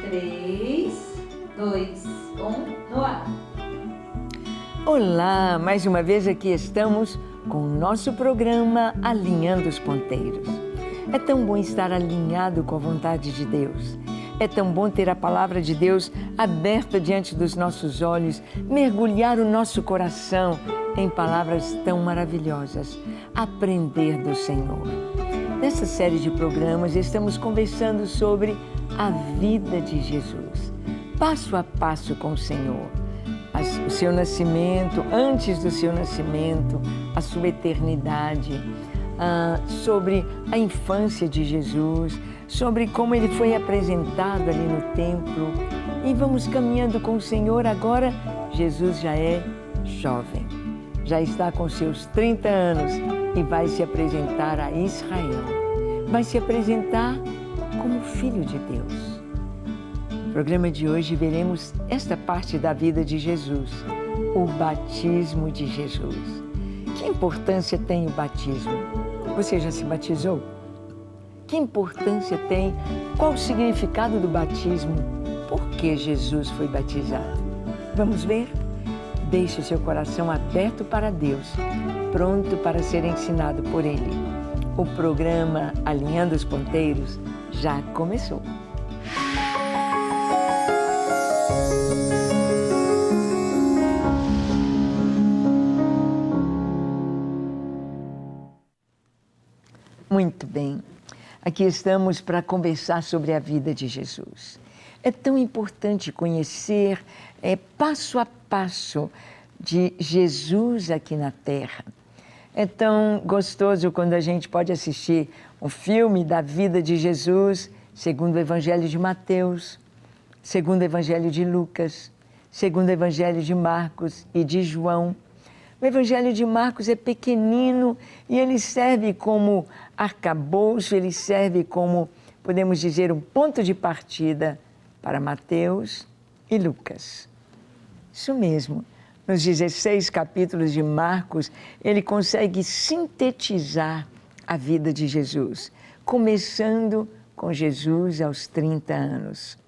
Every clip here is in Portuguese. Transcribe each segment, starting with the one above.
3, 2, 1, no ar. Olá, mais uma vez aqui estamos com o nosso programa Alinhando os Ponteiros. É tão bom estar alinhado com a vontade de Deus. É tão bom ter a palavra de Deus aberta diante dos nossos olhos, mergulhar o nosso coração em palavras tão maravilhosas, aprender do Senhor. Nessa série de programas estamos conversando sobre a vida de Jesus, passo a passo com o Senhor. O seu nascimento, antes do seu nascimento, a sua eternidade, sobre a infância de Jesus, sobre como ele foi apresentado ali no templo. E vamos caminhando com o Senhor. Agora, Jesus já é jovem, já está com seus 30 anos e vai se apresentar a Israel. Vai se apresentar como Filho de Deus. No programa de hoje veremos esta parte da vida de Jesus, o batismo de Jesus. Que importância tem o batismo? Você já se batizou? Que importância tem? Qual o significado do batismo? Por que Jesus foi batizado? Vamos ver? Deixe o seu coração aberto para Deus, pronto para ser ensinado por Ele. O programa Alinhando os Ponteiros já começou. Muito bem, aqui estamos para conversar sobre a vida de Jesus. É tão importante conhecer passo a passo de Jesus aqui na Terra. É tão gostoso quando a gente pode assistir um filme da vida de Jesus, segundo o Evangelho de Mateus, segundo o Evangelho de Lucas, segundo o Evangelho de Marcos e de João. O Evangelho de Marcos é pequenino e ele serve como arcabouço, ele serve como, podemos dizer, um ponto de partida para Mateus e Lucas. Isso mesmo, nos 16 capítulos de Marcos, ele consegue sintetizar a vida de Jesus, começando com Jesus aos 30 anos.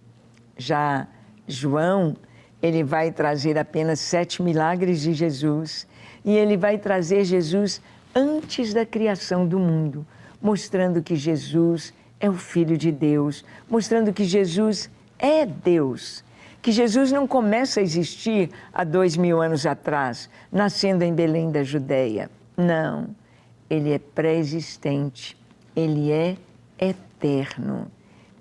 Já João, ele vai trazer apenas 7 milagres de Jesus e ele vai trazer Jesus antes da criação do mundo, mostrando que Jesus é o Filho de Deus, mostrando que Jesus é Deus, que Jesus não começa a existir há 2000 anos atrás, nascendo em Belém da Judéia. Não, ele é pré-existente, ele é eterno.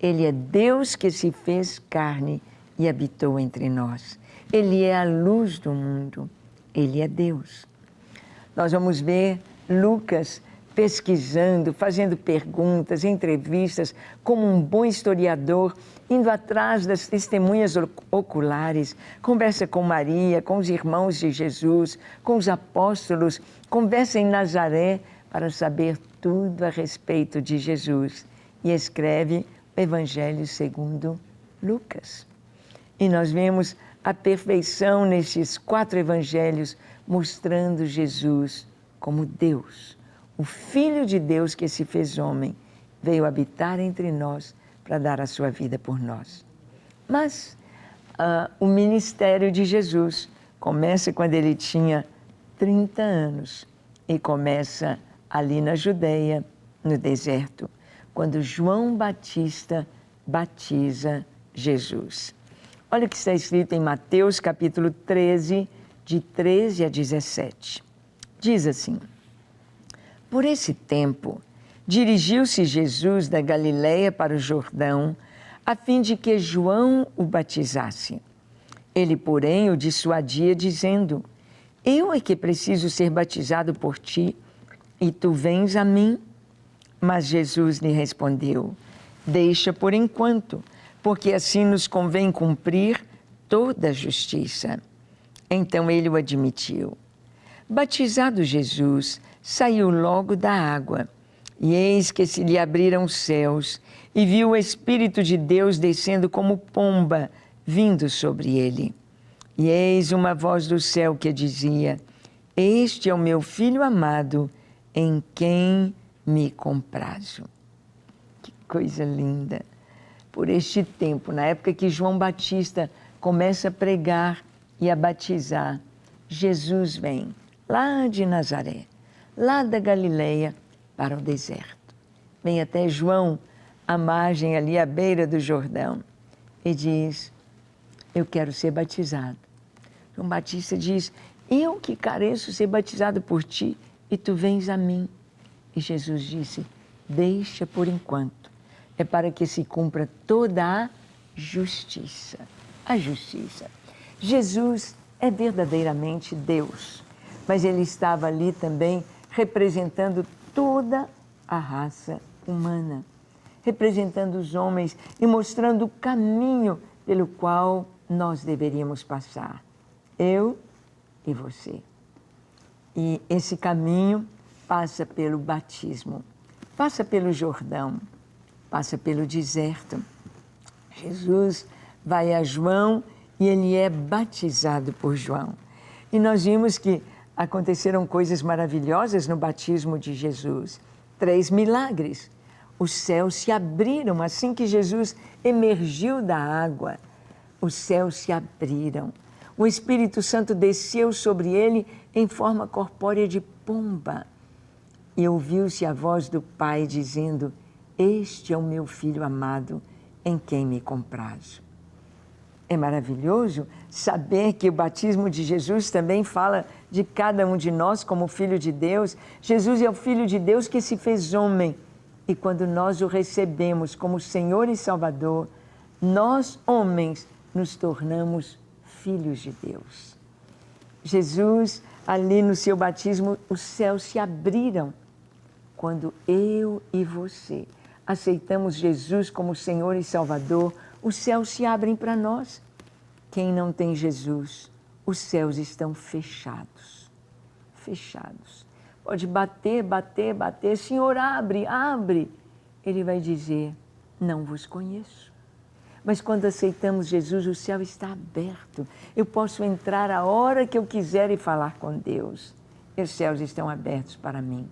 Ele é Deus que se fez carne e habitou entre nós. Ele é a luz do mundo, ele é Deus. Nós vamos ver Lucas pesquisando, fazendo perguntas, entrevistas, como um bom historiador, indo atrás das testemunhas oculares, conversa com Maria, com os irmãos de Jesus, com os apóstolos, conversa em Nazaré para saber tudo a respeito de Jesus e escreve o Evangelho segundo Lucas. E nós vemos a perfeição nestes 4 evangelhos, mostrando Jesus como Deus, o Filho de Deus que se fez homem, veio habitar entre nós para dar a sua vida por nós. Mas o ministério de Jesus começa quando ele tinha 30 anos e começa ali na Judeia, no deserto, quando João Batista batiza Jesus. Olha o que está escrito em Mateus capítulo 13, de 13 a 17. Diz assim: por esse tempo, dirigiu-se Jesus da Galiléia para o Jordão, a fim de que João o batizasse. Ele, porém, o dissuadia, dizendo: eu é que preciso ser batizado por ti, e tu vens a mim? Mas Jesus lhe respondeu: deixa por enquanto, porque assim nos convém cumprir toda a justiça. Então ele o admitiu. Batizado Jesus, saiu logo da água, e eis que se lhe abriram os céus, e viu o Espírito de Deus descendo como pomba, vindo sobre ele. E eis uma voz do céu que dizia: este é o meu Filho amado, em quem me comprazo. Que coisa linda! por este tempo, na época que João Batista começa a pregar e a batizar, Jesus vem lá de Nazaré, lá da Galileia, para o deserto. Vem até João, à margem ali, à beira do Jordão, e diz: eu quero ser batizado. João Batista diz: eu que careço ser batizado por ti, e tu vens a mim. E Jesus disse: deixa por enquanto, é para que se cumpra toda a justiça. A justiça. Jesus é verdadeiramente Deus, mas ele estava ali também representando toda a raça humana, representando os homens e mostrando o caminho pelo qual nós deveríamos passar, eu e você. E esse caminho passa pelo batismo, passa pelo Jordão, passa pelo deserto. Jesus vai a João e ele é batizado por João. E nós vimos que aconteceram coisas maravilhosas no batismo de Jesus. 3 milagres. Os céus se abriram assim que Jesus emergiu da água. Os céus se abriram. O Espírito Santo desceu sobre ele em forma corpórea de pomba. E ouviu-se a voz do Pai dizendo: este é o meu Filho amado, em quem me comprazo. É maravilhoso saber que o batismo de Jesus também fala de cada um de nós como Filho de Deus. Jesus é o Filho de Deus que se fez homem. E quando nós o recebemos como Senhor e Salvador, nós, homens, nos tornamos filhos de Deus. Jesus, ali no seu batismo, os céus se abriram. Quando eu e você aceitamos Jesus como Senhor e Salvador, os céus se abrem para nós. Quem não tem Jesus, os céus estão fechados. Fechados. Pode bater, bater, bater. Senhor, abre, abre. Ele vai dizer: não vos conheço. Mas quando aceitamos Jesus, o céu está aberto. Eu posso entrar a hora que eu quiser e falar com Deus. E os céus estão abertos para mim.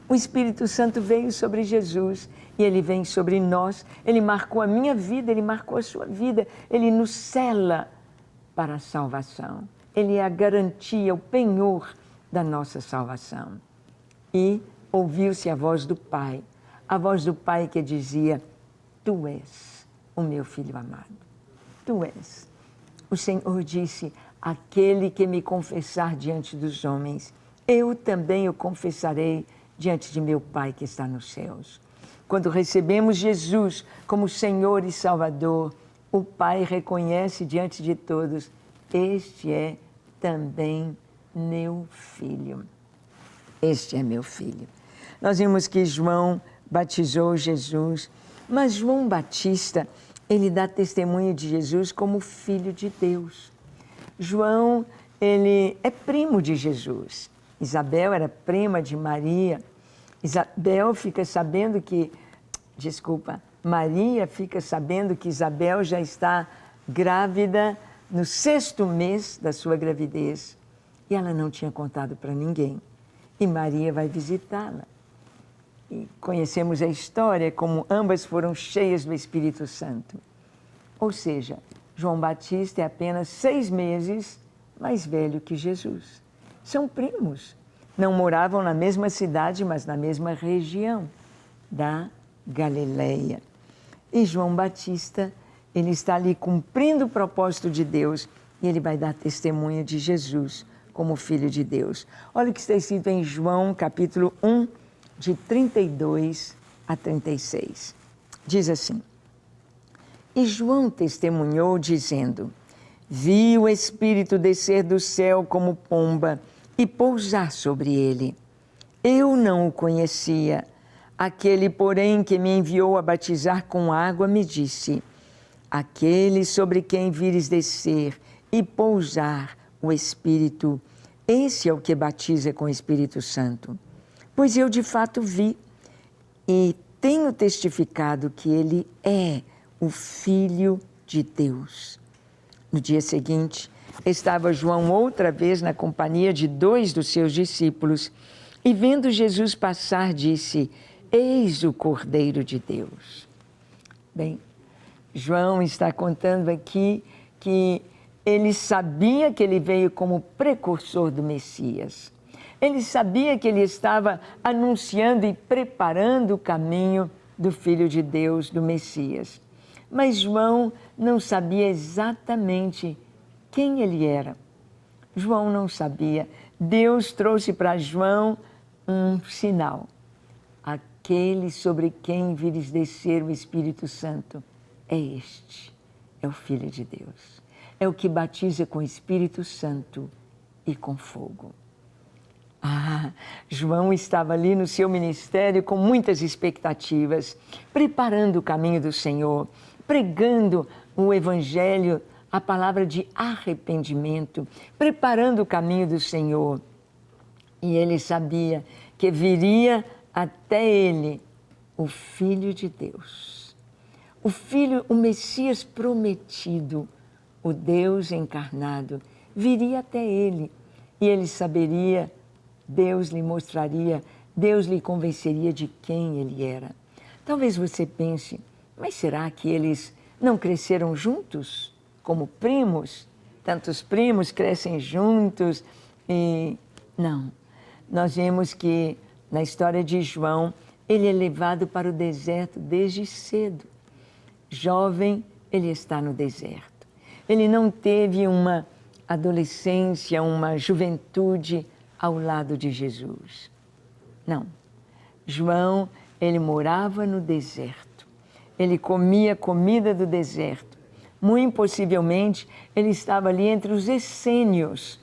O Espírito Santo veio sobre Jesus e ele vem sobre nós. Ele marcou a minha vida, ele marcou a sua vida. Ele nos sela para a salvação. Ele é a garantia, o penhor da nossa salvação. E ouviu-se a voz do Pai que dizia: tu és o meu Filho amado. Tu és. O Senhor disse: aquele que me confessar diante dos homens, eu também o confessarei diante de meu Pai que está nos céus. Quando recebemos Jesus como Senhor e Salvador, o Pai reconhece diante de todos: este é também meu filho. Este é meu filho. Nós vimos que João batizou Jesus, mas João Batista, ele dá testemunho de Jesus como filho de Deus. João, ele é primo de Jesus. Isabel era prima de Maria. Maria fica sabendo que Isabel já está grávida no 6º mês da sua gravidez. E ela não tinha contado para ninguém. E Maria vai visitá-la. E conhecemos a história, como ambas foram cheias do Espírito Santo. Ou seja, João Batista é apenas 6 meses mais velho que Jesus. São primos. Não moravam na mesma cidade, mas na mesma região da Galileia. E João Batista, ele está ali cumprindo o propósito de Deus e ele vai dar testemunho de Jesus como Filho de Deus. Olha o que está escrito em João, capítulo 1, de 32 a 36. Diz assim: e João testemunhou dizendo: vi o Espírito descer do céu como pomba e pousar sobre ele. Eu não o conhecia. Aquele, porém, que me enviou a batizar com água, me disse: aquele sobre quem vires descer e pousar o Espírito, esse é o que batiza com o Espírito Santo. Pois eu de fato vi e tenho testificado que ele é o Filho de Deus. No dia seguinte, estava João outra vez na companhia de 2 dos seus discípulos e, vendo Jesus passar, disse: eis o Cordeiro de Deus. Bem, João está contando aqui que ele sabia que ele veio como precursor do Messias. Ele sabia que ele estava anunciando e preparando o caminho do Filho de Deus, do Messias. Mas João não sabia exatamente quem ele era. João não sabia. Deus trouxe para João um sinal. Aquele sobre quem vires descer o Espírito Santo é este, é o Filho de Deus. É o que batiza com o Espírito Santo e com fogo. João estava ali no seu ministério com muitas expectativas, preparando o caminho do Senhor, pregando o Evangelho, a palavra de arrependimento, preparando o caminho do Senhor. E ele sabia que viria até ele o Filho de Deus, o Filho, o Messias prometido, o Deus encarnado, viria até ele e ele saberia, Deus lhe mostraria, Deus lhe convenceria de quem ele era. Talvez você pense, mas será que eles não cresceram juntos, como primos? Tantos primos crescem juntos e... Não, nós vemos que na história de João, ele é levado para o deserto desde cedo. Jovem, ele está no deserto. Ele não teve uma adolescência, uma juventude ao lado de Jesus. Não. João, ele morava no deserto. Ele comia comida do deserto. Muito possivelmente, ele estava ali entre os essênios,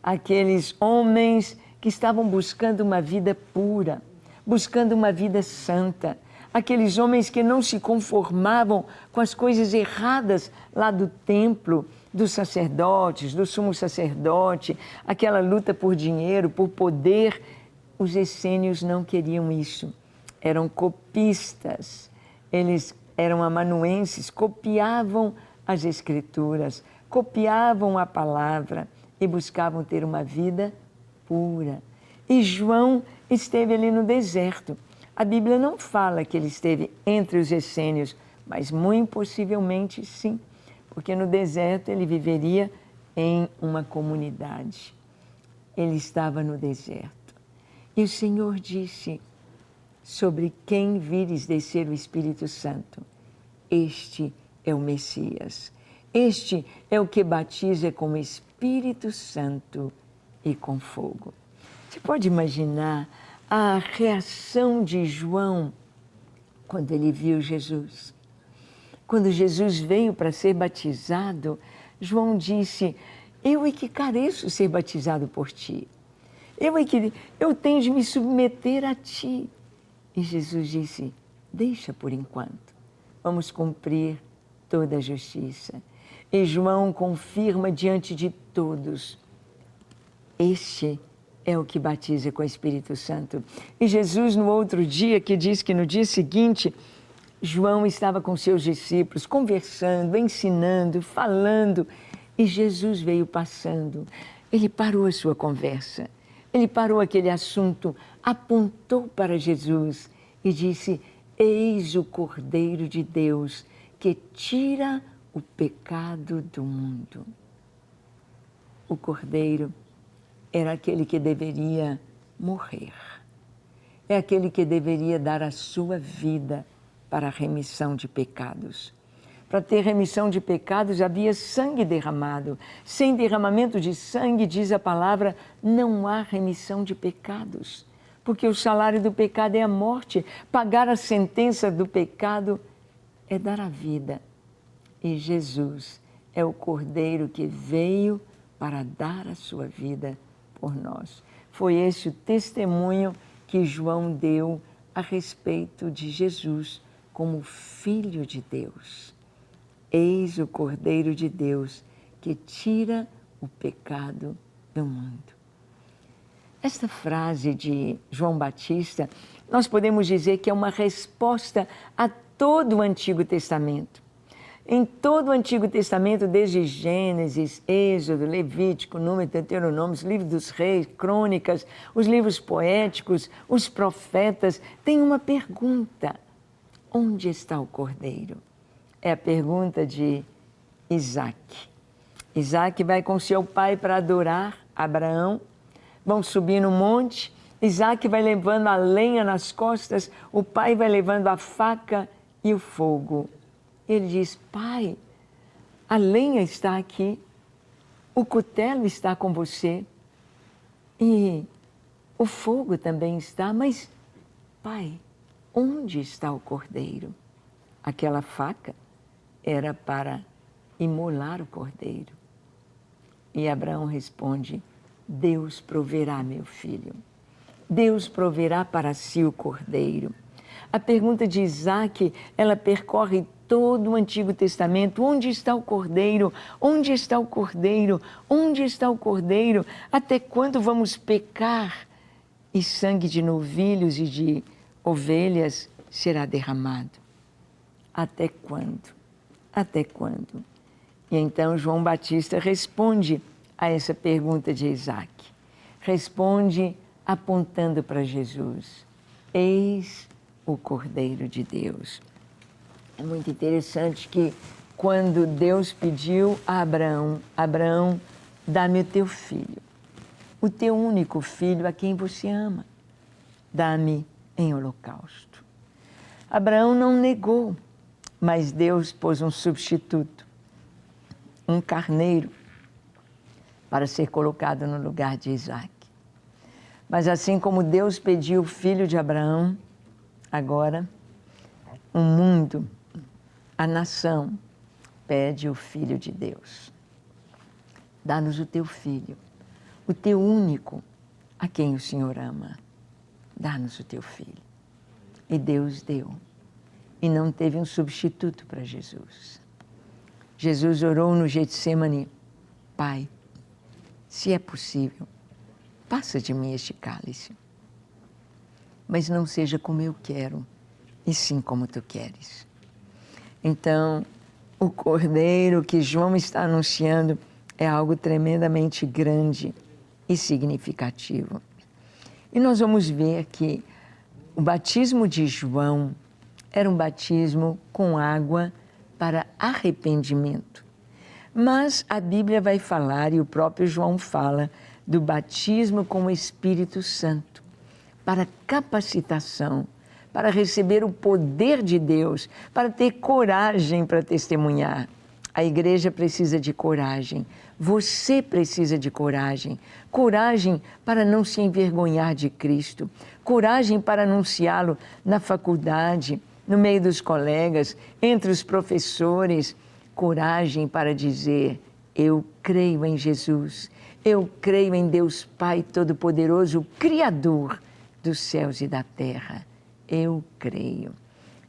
aqueles homens que estavam buscando uma vida pura, buscando uma vida santa, aqueles homens que não se conformavam com as coisas erradas lá do templo, dos sacerdotes, do sumo sacerdote, aquela luta por dinheiro, por poder. Os essênios não queriam isso. Eram copistas, eles eram amanuenses, copiavam as Escrituras, copiavam a palavra e buscavam ter uma vida pura. E João esteve ali no deserto. A Bíblia não fala que ele esteve entre os essênios, mas muito possivelmente sim, porque no deserto ele viveria em uma comunidade. Ele estava no deserto. E o Senhor disse, sobre quem vires descer o Espírito Santo, este é o Messias. Este é o que batiza com o Espírito Santo e com fogo. Você pode imaginar a reação de João quando ele viu Jesus? Quando Jesus veio para ser batizado, João disse, eu é que careço ser batizado por ti. Eu tenho de me submeter a ti. E Jesus disse, deixa por enquanto, vamos cumprir toda a justiça. E João confirma diante de todos, este é o que batiza com o Espírito Santo. E Jesus, no outro dia, que diz que no dia seguinte, João estava com seus discípulos, conversando, ensinando, falando, e Jesus veio passando. Ele parou a sua conversa, ele parou aquele assunto, apontou para Jesus e disse, eis o Cordeiro de Deus que tira o pecado do mundo. O Cordeiro era aquele que deveria morrer. É aquele que deveria dar a sua vida para a remissão de pecados. Para ter remissão de pecados havia sangue derramado. Sem derramamento de sangue, diz a palavra, não há remissão de pecados. Porque o salário do pecado é a morte. Pagar a sentença do pecado é dar a vida. E Jesus é o Cordeiro que veio para dar a sua vida por nós. Foi esse o testemunho que João deu a respeito de Jesus como Filho de Deus. Eis o Cordeiro de Deus que tira o pecado do mundo. Esta frase de João Batista, nós podemos dizer que é uma resposta a todo o Antigo Testamento. Em todo o Antigo Testamento, desde Gênesis, Êxodo, Levítico, Número, Deuteronômio, os livros dos reis, crônicas, os livros poéticos, os profetas, tem uma pergunta. Onde está o Cordeiro? é a pergunta de Isaac. Isaac vai com seu pai para adorar Abraão, vão subir no monte, Isaac vai levando a lenha nas costas, o pai vai levando a faca e o fogo. Ele diz: pai, a lenha está aqui, o cutelo está com você e o fogo também está, mas, pai, onde está o cordeiro? Aquela faca era para imolar o cordeiro. E Abraão responde: Deus proverá, meu filho. Deus proverá para si o cordeiro. A pergunta de Isaac, ela percorre todo o Antigo Testamento. Onde está o cordeiro? Onde está o cordeiro? Onde está o cordeiro? Até quando vamos pecar? E sangue de novilhos e de ovelhas será derramado. Até quando? Até quando? E então João Batista responde a essa pergunta de Isaac. Responde apontando para Jesus. Eis o Cordeiro de Deus. É muito interessante que quando Deus pediu a Abraão: Abraão, dá-me o teu filho, o teu único filho a quem você ama, dá-me em holocausto. Abraão não negou, mas Deus pôs um substituto, um carneiro, para ser colocado no lugar de Isaac. Mas assim como Deus pediu o filho de Abraão, agora o mundo, a nação, pede o filho de Deus. Dá-nos o teu filho, o teu único, a quem o Senhor ama. Dá-nos o teu filho. E Deus deu. E não teve um substituto para Jesus. Jesus orou no Getsemane: Pai, se é possível, passa de mim este cálice. Mas não seja como eu quero, e sim como tu queres. Então, o Cordeiro que João está anunciando é algo tremendamente grande e significativo. E nós vamos ver que o batismo de João era um batismo com água para arrependimento. Mas a Bíblia vai falar, e o próprio João fala, do batismo com o Espírito Santo, para capacitação, para receber o poder de Deus, para ter coragem para testemunhar. A igreja precisa de coragem, você precisa de coragem. Coragem para não se envergonhar de Cristo, coragem para anunciá-lo na faculdade, no meio dos colegas, entre os professores. Coragem para dizer: eu creio em Jesus, eu creio em Deus Pai Todo-Poderoso, o Criador dos céus e da terra. Eu creio.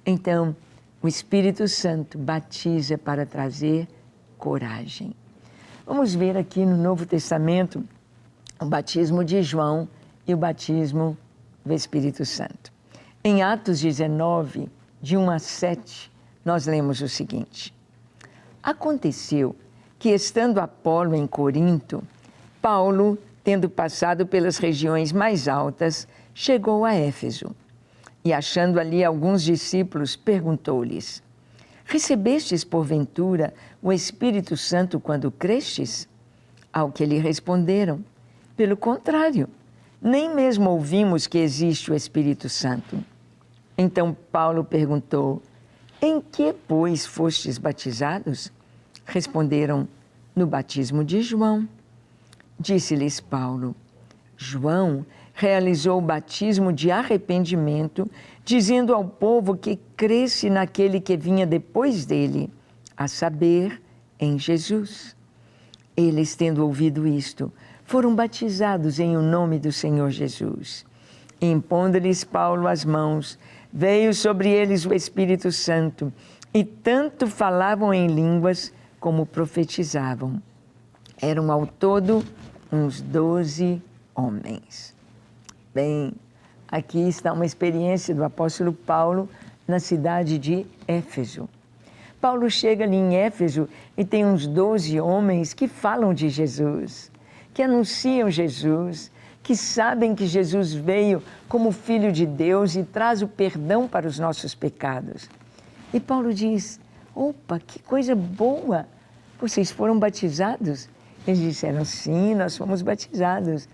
Então, o Espírito Santo batiza para trazer coragem. Vamos ver aqui no Novo Testamento o batismo de João e o batismo do Espírito Santo. Em Atos 19, de 1 a 7, nós lemos o seguinte: Aconteceu que, estando Apolo em Corinto, Paulo, tendo passado pelas regiões mais altas, chegou a Éfeso. E, achando ali alguns discípulos, perguntou-lhes: Recebestes, porventura, o Espírito Santo quando crestes? Ao que lhe responderam: Pelo contrário, nem mesmo ouvimos que existe o Espírito Santo. Então Paulo perguntou: Em que, pois, fostes batizados? Responderam: No batismo de João. Disse-lhes Paulo: João realizou o batismo de arrependimento, dizendo ao povo que cresce naquele que vinha depois dele, a saber, em Jesus. Eles, tendo ouvido isto, foram batizados em o nome do Senhor Jesus. E, impondo-lhes Paulo as mãos, veio sobre eles o Espírito Santo, e tanto falavam em línguas como profetizavam. Eram ao todo uns 12 homens. Bem, aqui está uma experiência do apóstolo Paulo na cidade de Éfeso. Paulo chega ali em Éfeso e tem uns 12 homens que falam de Jesus, que anunciam Jesus, que sabem que Jesus veio como Filho de Deus e traz o perdão para os nossos pecados. E Paulo diz: Opa, que coisa boa! Vocês foram batizados? Eles disseram, sim, nós fomos batizados.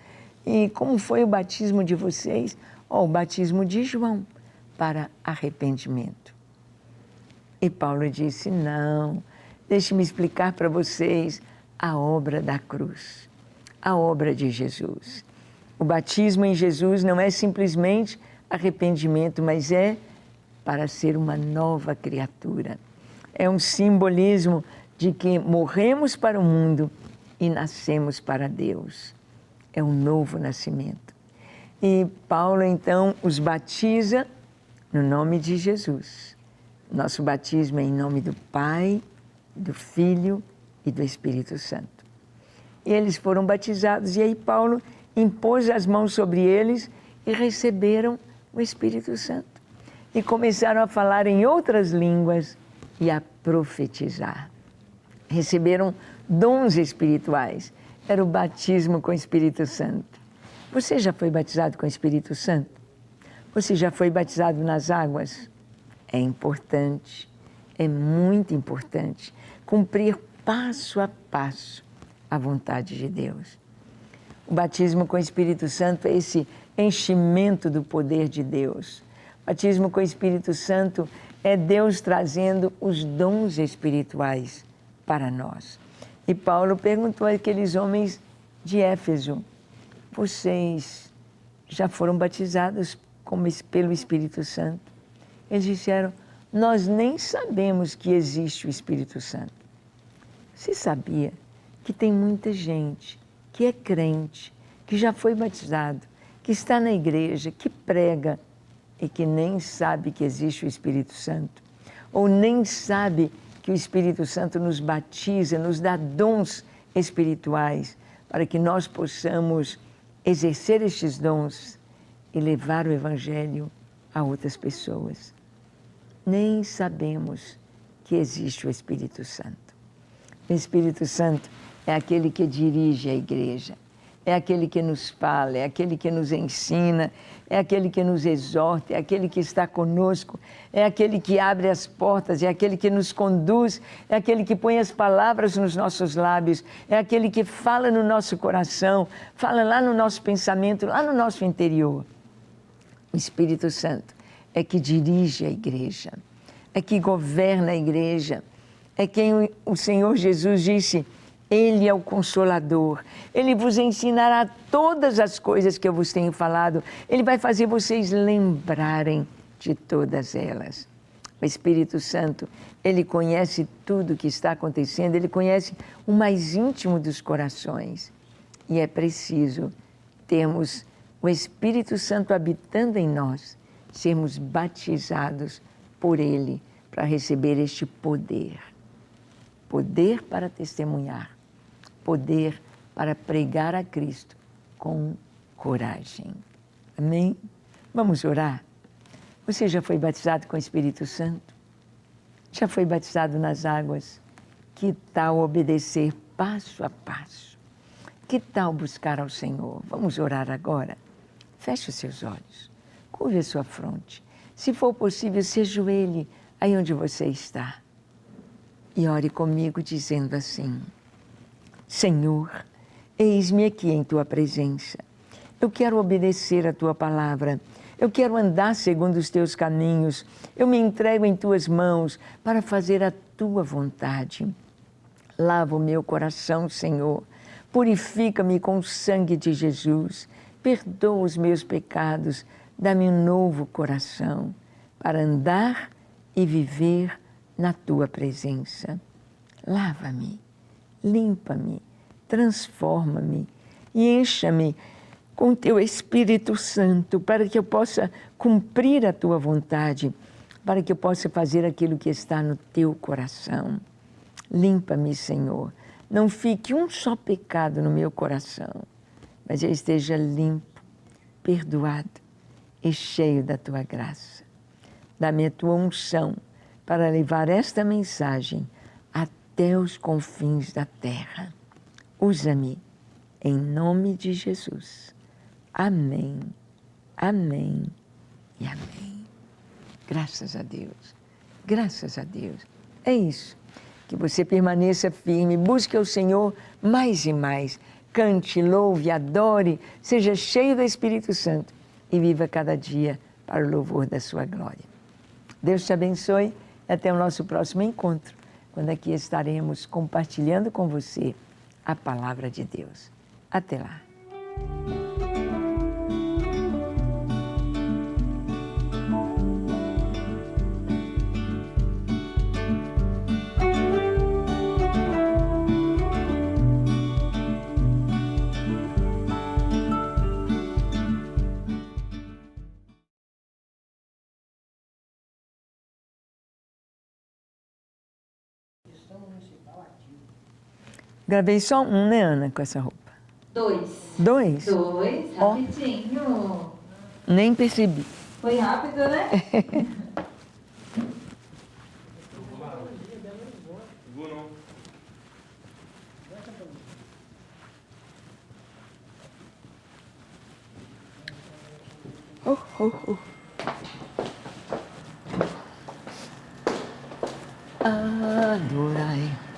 E como foi o batismo de vocês? O batismo de João, para arrependimento. E Paulo disse, não, deixe-me explicar para vocês a obra da cruz, a obra de Jesus. O batismo em Jesus não é simplesmente arrependimento, mas é para ser uma nova criatura. É um simbolismo de que morremos para o mundo e nascemos para Deus. É um novo nascimento. E Paulo, então, os batiza no nome de Jesus. Nosso batismo é em nome do Pai, do Filho e do Espírito Santo. E eles foram batizados, e aí Paulo impôs as mãos sobre eles e receberam o Espírito Santo. E começaram a falar em outras línguas e a profetizar. Receberam dons espirituais. Era o batismo com o Espírito Santo. Você já foi batizado com o Espírito Santo? Você já foi batizado nas águas? É importante, é muito importante cumprir passo a passo a vontade de Deus. O batismo com o Espírito Santo é esse enchimento do poder de Deus. O batismo com o Espírito Santo é Deus trazendo os dons espirituais para nós. E Paulo perguntou àqueles homens de Éfeso, vocês já foram batizados pelo Espírito Santo? Eles disseram, nós nem sabemos que existe o Espírito Santo. Você sabia que tem muita gente que é crente, que já foi batizado, que está na igreja, que prega e que nem sabe que existe o Espírito Santo? Ou nem sabe que o Espírito Santo nos batiza, nos dá dons espirituais para que nós possamos exercer estes dons e levar o Evangelho a outras pessoas. Nem sabemos que existe o Espírito Santo. O Espírito Santo é aquele que dirige a igreja, é aquele que nos fala, é aquele que nos ensina, é aquele que nos exorta, é aquele que está conosco, é aquele que abre as portas, é aquele que nos conduz, é aquele que põe as palavras nos nossos lábios, é aquele que fala no nosso coração, fala lá no nosso pensamento, lá no nosso interior. O Espírito Santo é que dirige a igreja, é que governa a igreja, é quem o Senhor Jesus disse, Ele é o Consolador, Ele vos ensinará todas as coisas que eu vos tenho falado, Ele vai fazer vocês lembrarem de todas elas. O Espírito Santo, Ele conhece tudo o que está acontecendo, Ele conhece o mais íntimo dos corações. E é preciso termos o Espírito Santo habitando em nós, sermos batizados por Ele para receber este poder. Poder para testemunhar, poder para pregar a Cristo com coragem. Amém? Vamos orar? Você já foi batizado com o Espírito Santo? Já foi batizado nas águas? Que tal obedecer passo a passo? Que tal buscar ao Senhor? Vamos orar agora? Feche os seus olhos, curve a sua fronte. Se for possível, se ajoelhe aí onde você está. E ore comigo dizendo assim, Senhor, eis-me aqui em Tua presença. Eu quero obedecer a Tua palavra. Eu quero andar segundo os Teus caminhos. Eu me entrego em Tuas mãos para fazer a Tua vontade. Lava o meu coração, Senhor. Purifica-me com o sangue de Jesus. Perdoa os meus pecados. Dá-me um novo coração para andar e viver na Tua presença. Lava-me, limpa-me, transforma-me e encha-me com Teu Espírito Santo para que eu possa cumprir a Tua vontade, para que eu possa fazer aquilo que está no Teu coração. Limpa-me, Senhor. Não fique um só pecado no meu coração, mas eu esteja limpo, perdoado e cheio da Tua graça. Dá-me a Tua unção para levar esta mensagem até os confins da terra. Usa-me, em nome de Jesus. Amém, amém e amém. Graças a Deus, graças a Deus. É isso. Que você permaneça firme, busque ao Senhor mais e mais. Cante, louve, adore, seja cheio do Espírito Santo e viva cada dia para o louvor da sua glória. Deus te abençoe e até o nosso próximo encontro, quando aqui estaremos compartilhando com você a palavra de Deus. Até lá. Gravei só um, né, Ana, com essa roupa? 2. 2? 2, Ó. rapidinho. Nem percebi. Foi rápido, né? Vou não. Adorai.